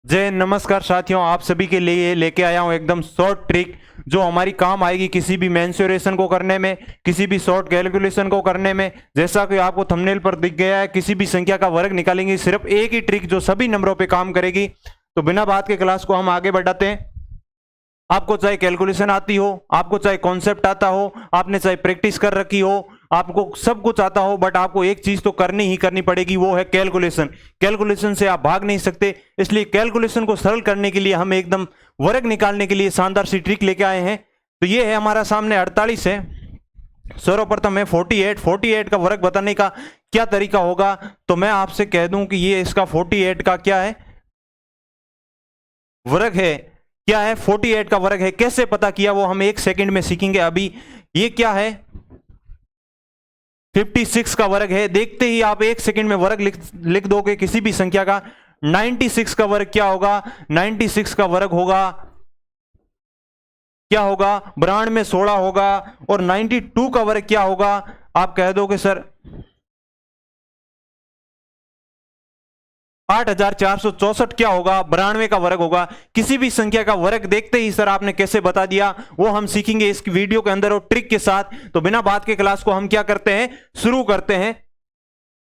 जय नमस्कार साथियों, आप सभी के लिए लेके आया हूं एकदम शॉर्ट ट्रिक जो हमारी काम आएगी किसी भी मेंसुरेशन को करने में, किसी भी शॉर्ट कैलकुलेशन को करने में। जैसा कि आपको थंबनेल पर दिख गया है, किसी भी संख्या का वर्ग निकालेंगे, सिर्फ एक ही ट्रिक जो सभी नंबरों पे काम करेगी। तो बिना बात के क्लास को हम आगे बढ़ाते हैं। आपको चाहे कैलकुलेशन आती हो, आपको चाहे कॉन्सेप्ट आता हो, आपने चाहे प्रैक्टिस कर रखी हो, आपको सब कुछ आता हो, बट आपको एक चीज तो करनी ही करनी पड़ेगी, वो है कैलकुलेशन। कैलकुलेशन से आप भाग नहीं सकते, इसलिए कैलकुलेशन को सरल करने के लिए हम एकदम वर्ग निकालने के लिए शानदार सी ट्रिक लेके आए हैं। तो ये है हमारा सामने 48 है। सर्वप्रथम है 48 का वर्ग बताने का क्या तरीका होगा। तो मैं आपसे कह दूं कि ये इसका 48 का क्या है, वर्ग है। क्या है 48 का वर्ग है, कैसे पता किया वो हम एक सेकंड में सीखेंगे। अभी ये क्या है, 56 का वर्ग है। देखते ही आप एक सेकंड में वर्ग लिख दोगे किसी भी संख्या का। 96 का वर्ग क्या होगा, 96 का वर्ग होगा क्या होगा, 92 में 16 होगा। और 92 का वर्ग क्या होगा, आप कह दोगे सर 8464 क्या होगा, 92 का वर्ग होगा। किसी भी संख्या का वर्ग देखते ही सर आपने कैसे बता दिया, वो हम सीखेंगे इस वीडियो के अंदर और ट्रिक के साथ। तो बिना बात के क्लास को हम क्या करते हैं, शुरू करते हैं।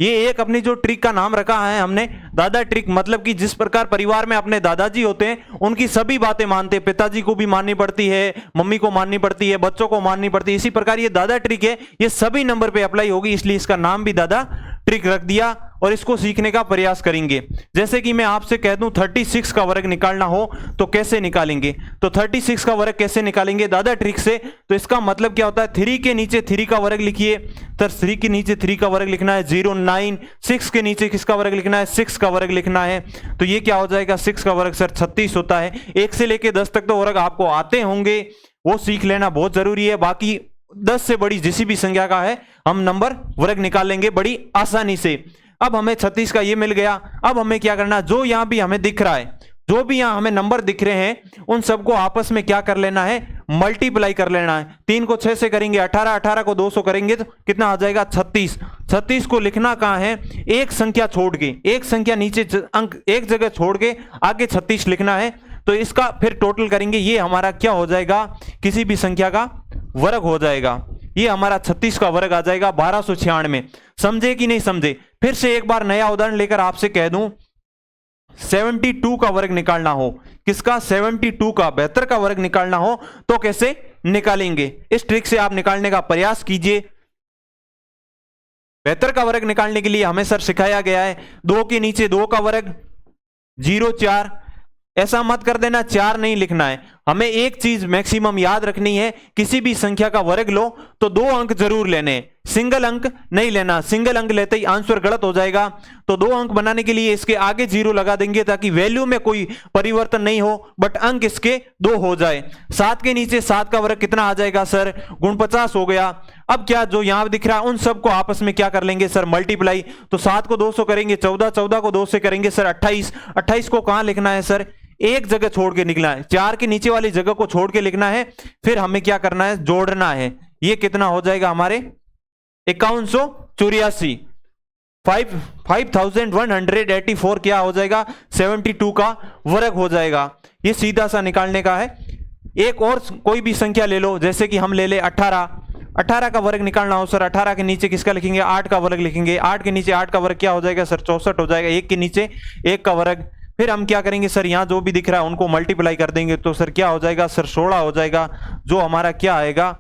ये एक अपनी जो ट्रिक का नाम रखा है हमने दादा ट्रिक, मतलब कि जिस प्रकार परिवार में अपने दादाजी होते हैं उनकी सभी बातें मानते हैं, पिताजी को भी माननी पड़ती है, मम्मी को माननी पड़ती है, बच्चों को माननी पड़ती है। इसी प्रकार ये दादा ट्रिक है, ये सभी नंबर पे अप्लाई होगी, इसलिए इसका नाम भी दादा ट्रिक रख दिया और इसको सीखने का प्रयास करेंगे। जैसे कि मैं आपसे कह दूं 36 का वर्ग निकालना हो तो कैसे निकालेंगे। तो 36 का वर्ग कैसे निकालेंगे दादा ट्रिक से। तो इसका मतलब क्या होता है, 3 के नीचे 3 का वर्ग लिखिए। तो 3 के नीचे 3 का वर्ग लिखना है 09। 6 के नीचे किसका वर्ग लिखना है, 6 का वर्ग लिखना है। तो ये क्या हो जाएगा, 6 का वर्ग सर 36 होता है। 1 से लेके 10 तक तो वर्ग आपको आते होंगे, वो सीख लेना बहुत जरूरी है। बाकी 10 से बड़ी जिसी भी संख्या का है हम नंबर वर्ग निकाल लेंगे बड़ी आसानी से। अब हमें 36 का ये मिल गया। अब हमें क्या करना, जो यहां भी हमें दिख रहा है, जो भी यहां हमें नंबर दिख रहे हैं उन सबको आपस में क्या कर लेना है, मल्टीप्लाई कर लेना है। 3 को 6 से करेंगे 18, 18 को 2 से करेंगे तो कितना आ जाएगा 36। 36 को लिखना कहां है, एक संख्या छोड़ के, एक संख्या नीचे अंक एक जगह छोड़ के आगे 36 लिखना है। तो इसका फिर टोटल करेंगे, ये हमारा क्या हो जाएगा, किसी भी संख्या का वर्ग हो जाएगा। ये हमारा 36 का वर्ग आ जाएगा 1296। समझे कि नहीं समझे। फिर से एक बार नया उदाहरण लेकर आपसे कह दूं, 72 का वर्ग निकालना हो, किसका, 72 का, 72 का वर्ग निकालना हो तो कैसे निकालेंगे। इस ट्रिक से आप निकालने का प्रयास कीजिए। 72 का वर्ग निकालने के लिए हमें सर सिखाया गया है 2 के नीचे 2 का वर्ग 04। ऐसा मत कर देना 4 नहीं लिखना है। हमें एक चीज मैक्सिमम याद रखनी है, किसी भी संख्या का वर्ग लो तो 2 अंक जरूर लेने, सिंगल अंक नहीं लेना। सिंगल अंक लेते ही आंसर गलत हो जाएगा। तो 2 अंक बनाने के लिए इसके आगे 0 लगा देंगे ताकि वैल्यू में कोई परिवर्तन नहीं हो, बट अंक इसके 2 हो जाए। 7 के नीचे 7 का वर्ग कितना आ जाएगा सर, 49 हो गया। अब क्या जो यहां दिख रहा है उन सबको आपस में क्या कर लेंगे सर, मल्टीप्लाई। तो 7 को 2 से करेंगे 14, 14 को 2 से करेंगे सर 28। 28 को कहां लिखना है सर, एक जगह छोड़ के निकला है, 4 के नीचे वाली जगह को छोड़ के लिखना है। फिर हमें क्या करना है, जोड़ना है। ये कितना हो जाएगा हमारे 5184। 5184 क्या हो जाएगा, 72 का वर्ग हो जाएगा। ये सीधा सा निकालने का है। एक और कोई भी संख्या ले लो, जैसे कि हम ले ले 18। 18 का वर्ग निकालना हो सर, 18 के नीचे किसका लिखेंगे, 8 का वर्ग लिखेंगे। 8 के नीचे 8 का वर्ग क्या हो जाएगा सर, 64 हो जाएगा। 1 के नीचे 1 का वर्ग। फिर हम क्या करेंगे सर, यहां जो भी दिख रहा है उनको मल्टीप्लाई कर देंगे तो सर क्या हो जाएगा सर, 16 हो जाएगा, जो हमारा क्या आएगा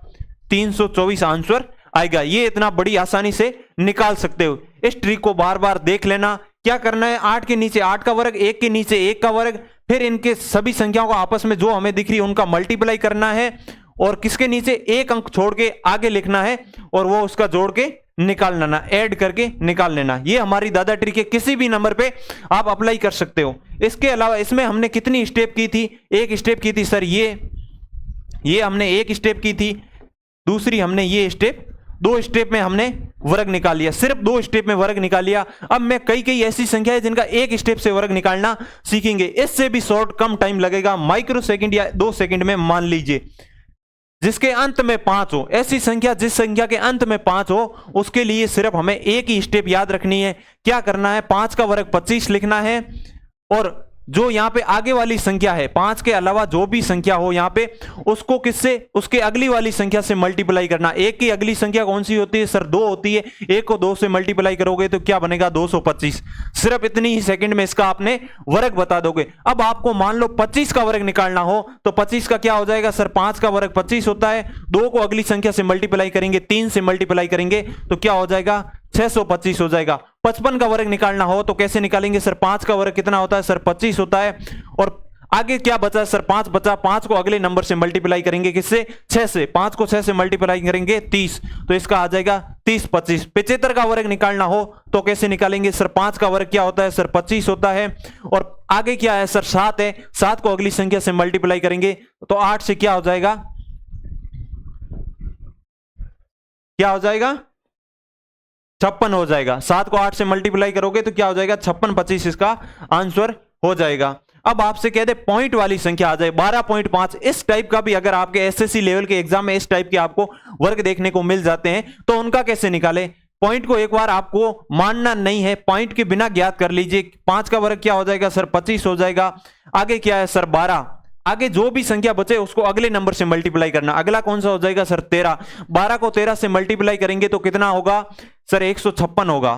324 आंसर आएगा। ये इतना बड़ी आसानी से निकाल सकते हो। इस ट्रिक को बार बार देख लेना। क्या करना है, 8 के नीचे 8 का वर्ग, 1 के नीचे 1 का वर्ग, फिर इनके सभी संख्याओं को आपस में जो हमें दिख रही है उनका मल्टीप्लाई करना है और किसके नीचे एक अंक छोड़ के आगे लिखना है और वो उसका जोड़ के निकाल लेना, ऐड करके निकाल लेना। ये हमारी दादा ट्रिक है, किसी भी नंबर पे आप अप्लाई कर सकते हो। इसके अलावा इसमें हमने कितनी स्टेप की थी, एक स्टेप की थी सर, ये हमने एक स्टेप की थी। दूसरी हमने ये स्टेप, 2 स्टेप में हमने वर्ग निकाल लिया, सिर्फ 2 स्टेप में वर्ग निकाल लिया। अब मैं कई ऐसी संख्या है जिनका एक स्टेप से वर्ग निकालना सीखेंगे। इससे भी शॉर्ट कम टाइम लगेगा, माइक्रो सेकंड या 2 सेकंड में मान लीजिए। जिसके अंत में 5 हो, ऐसी संख्या जिस संख्या के अंत में 5 हो, उसके लिए सिर्फ हमें एक ही स्टेप याद रखनी है। क्या करना है, 5 का वर्ग 25 लिखना है और जो यहाँ पे आगे वाली संख्या है 5 के अलावा जो भी संख्या हो यहाँ पे उसको किससे, उसके अगली वाली संख्या से मल्टीप्लाई करना। 1 की अगली संख्या कौन सी होती है सर, 2 होती है। 1 को 2 से मल्टीप्लाई करोगे तो क्या बनेगा 225। सिर्फ इतनी ही सेकंड में इसका आपने वर्ग बता दोगे। अब आपको मान लो 25 का वर्ग निकालना हो तो 25 का क्या हो जाएगा सर, 5 का वर्ग 25 होता है। 2 को अगली संख्या से मल्टीप्लाई करेंगे, 3 से मल्टीप्लाई करेंगे तो क्या हो जाएगा 625 हो जाएगा। 55 का वर्ग निकालना हो तो कैसे निकालेंगे सर, 5 का वर्ग कितना होता है सर 25 होता है। और आगे क्या बचा सर, 5 बचा। 5 को अगले नंबर से मल्टीप्लाई करेंगे, किससे, 6 से। 5 को 6 से मल्टीप्लाई करेंगे 30, तो इसका आ जाएगा 30 25। 75 का वर्ग निकालना हो तो कैसे निकालेंगे सर, 5 का वर्ग क्या होता है सर 25 होता है। और आगे क्या है सर 7 है, 7 को अगली संख्या से मल्टीप्लाई करेंगे तो 8 से क्या हो जाएगा, क्या हो जाएगा 56 हो जाएगा। 7 को 8 से मल्टीप्लाई करोगे तो क्या हो जाएगा 56 25, इसका आंसर हो जाएगा। अब आपसे कह दे पॉइंट वाली संख्या आ जाए 12.5, इस टाइप का भी अगर आपके एसएससी लेवल के एग्जाम में इस टाइप के आपको वर्ग देखने को मिल जाते हैं तो उनका कैसे निकाले। पॉइंट को एक बार आपको मानना नहीं है, पॉइंट के बिना ज्ञात कर लीजिए। 5 का वर्ग क्या हो जाएगा सर 25 हो जाएगा। आगे क्या है सर 12, आगे जो भी संख्या बचे उसको अगले नंबर से मल्टीप्लाई करना। अगला कौन सा हो जाएगा सर 13। 12 को 13 से मल्टीप्लाई करेंगे तो कितना होगा सर 156 होगा,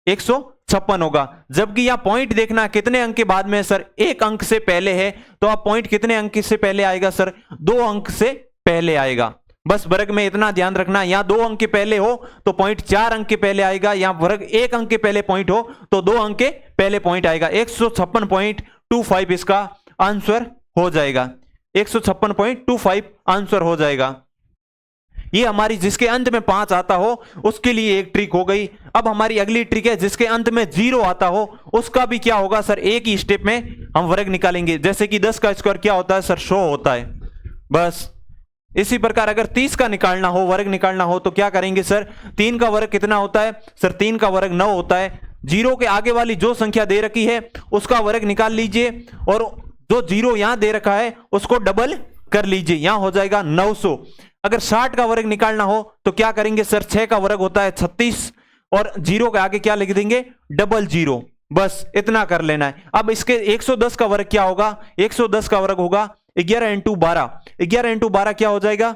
156 होगा। जबकि यहां पॉइंट देखना कितने अंक के बाद में सर, 1 अंक से पहले है तो आप पॉइंट कितने अंक से पहले आएगा सर, 2 अंक से पहले आएगा। बस वर्ग में इतना ध्यान रखना, यहां 2 अंक के पहले हो तो पॉइंट 4 अंक के पहले आएगा, यहां वर्ग 1 अंक के पहले पॉइंट हो तो 2 अंक के पहले पॉइंट आएगा। 156.25 इसका आंसर हो जाएगा, 156.25 आंसर हो जाएगा। ये हमारी जिसके अंत में 5 आता हो उसके लिए एक ट्रिक हो गई। अब हमारी अगली ट्रिक है जिसके अंत में 0 आता हो उसका भी क्या होगा सर, एक ही स्टेप में हम वर्ग निकालेंगे। जैसे कि 10 का स्क्वायर क्या होता है सर 100 होता है। बस इसी प्रकार अगर 30 का निकालना हो, वर्ग निकालना हो तो क्या करेंगे सर, 3 का वर्ग कितना होता है सर, 3 का वर्ग 9 होता है। 0 के आगे वाली जो संख्या दे रखी है उसका वर्ग निकाल लीजिए और जो 0 यहां दे रखा है उसको डबल कर लीजिए, यहां हो जाएगा 900। अगर 60 का वर्ग निकालना हो तो क्या करेंगे सर, 6 का वर्ग होता है 36 और 0 के आगे क्या लिख देंगे, 00। बस इतना कर लेना है। अब इसके 110 का वर्ग क्या होगा, 110 का वर्ग होगा 11 × 12। 11 × 12 क्या हो जाएगा,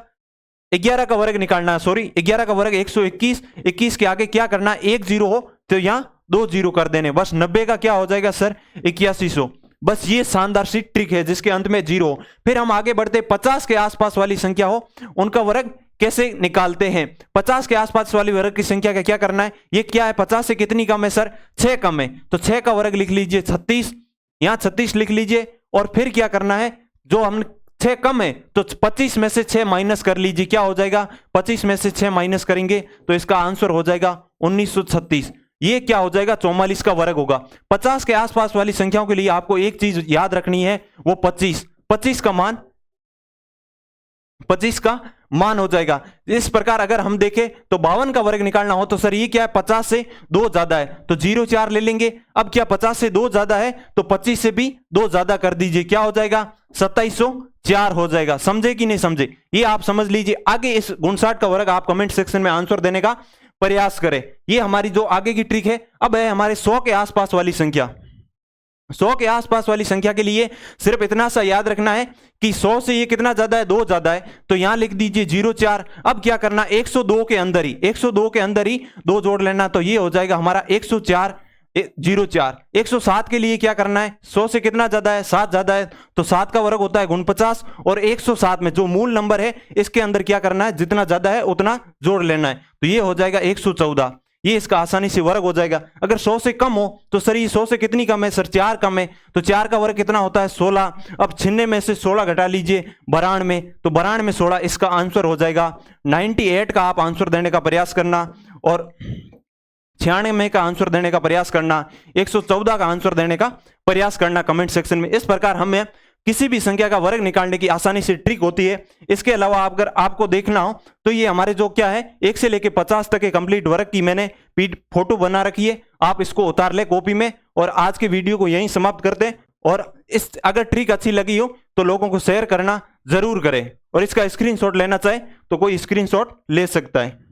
11 का वर्ग निकालना है, सॉरी 11 का वर्ग 121। 21 के आगे क्या करना है, 1 0 हो तो यहां 2 0 कर देने। बस 90 का क्या हो जाएगा सर, 8100। बस ये शानदार सी ट्रिक है जिसके अंत में 0 हो। फिर हम आगे बढ़ते 50 के आसपास वाली संख्या हो उनका वर्ग कैसे निकालते हैं। 50 के आसपास वाली वर्ग की संख्या का क्या करना है, ये क्या है 50 से कितनी कम है सर, 6 कम है तो 6 का वर्ग लिख लीजिए 36, यहां 36 लिख लीजिए। और फिर क्या करना है, जो हम 6 कम है तो 25 में से 6 माइनस कर लीजिए, क्या हो जाएगा 25 में से 6 माइनस करेंगे तो इसका आंसर हो जाएगा 1936। ये क्या हो जाएगा 44 का वर्ग होगा। 50 के आसपास वाली संख्याओं के लिए आपको एक चीज याद रखनी है, वो 25 का मान हो जाएगा। इस प्रकार अगर हम देखें तो 52 का वर्ग निकालना हो तो सर ये क्या है 50 से 2 ज्यादा है तो 0 4 ले लेंगे। अब क्या 50 से 2 ज्यादा है तो 25 से भी 2 ज्यादा कर दीजिए, क्या हो जाएगा 2704 हो जाएगा। समझे कि नहीं समझे, ये आप समझ लीजिए। आगे इस 59 का वर्ग आप कमेंट सेक्शन में आंसर देने का प्रयास करें। ये हमारी जो आगे की ट्रिक है। अब है हमारे 100 के आसपास वाली संख्या। 100 के आसपास वाली संख्या के लिए सिर्फ इतना सा याद रखना है कि 100 से ये कितना ज्यादा है, 2 ज्यादा है तो यहां लिख दीजिए 04। अब क्या करना, 102 के अंदर ही 2 जोड़ लेना तो ये हो जाएगा हमारा 104 04। 107 के लिए क्या करना है, 100 से कितना ज्यादा है, 7 ज्यादा है तो 7 का वर्ग होता है 49 और 107 में जो मूल नंबर है इसके अंदर क्या करना है, जितना ज्यादा है उतना जोड़ लेना है तो ये हो जाएगा 114। ये इसका आसानी से वर्ग हो जाएगा। अगर 100 से कम हो तो सर ये 100 से कितनी कम है सर, 4 कम है तो 4 का वर्ग कितना होता है 16। अब 96 में से 16 घटा लीजिए 92 तो 92 में 16 इसका आंसर हो जाएगा 98 का आप आंसर देने का प्रयास करना और 96 का आंसर देने का प्रयास करना, 114 का आंसर देने का प्रयास करना कमेंट सेक्शन में। इस प्रकार हमें किसी भी संख्या का वर्ग निकालने की आसानी से ट्रिक होती है। इसके अलावा अगर आपको देखना हो तो ये हमारे जो क्या है 1 से लेके 50 तक के कंप्लीट वर्ग की मैंने फोटो बना रखी है, आप इसको उतार ले कॉपी में। और आज के वीडियो को यहीं समाप्त करते हैं। और इस अगर ट्रिक अच्छी लगी हो तो लोगों को शेयर करना जरूर करें और इसका स्क्रीनशॉट लेना चाहे तो कोई स्क्रीनशॉट ले सकता है।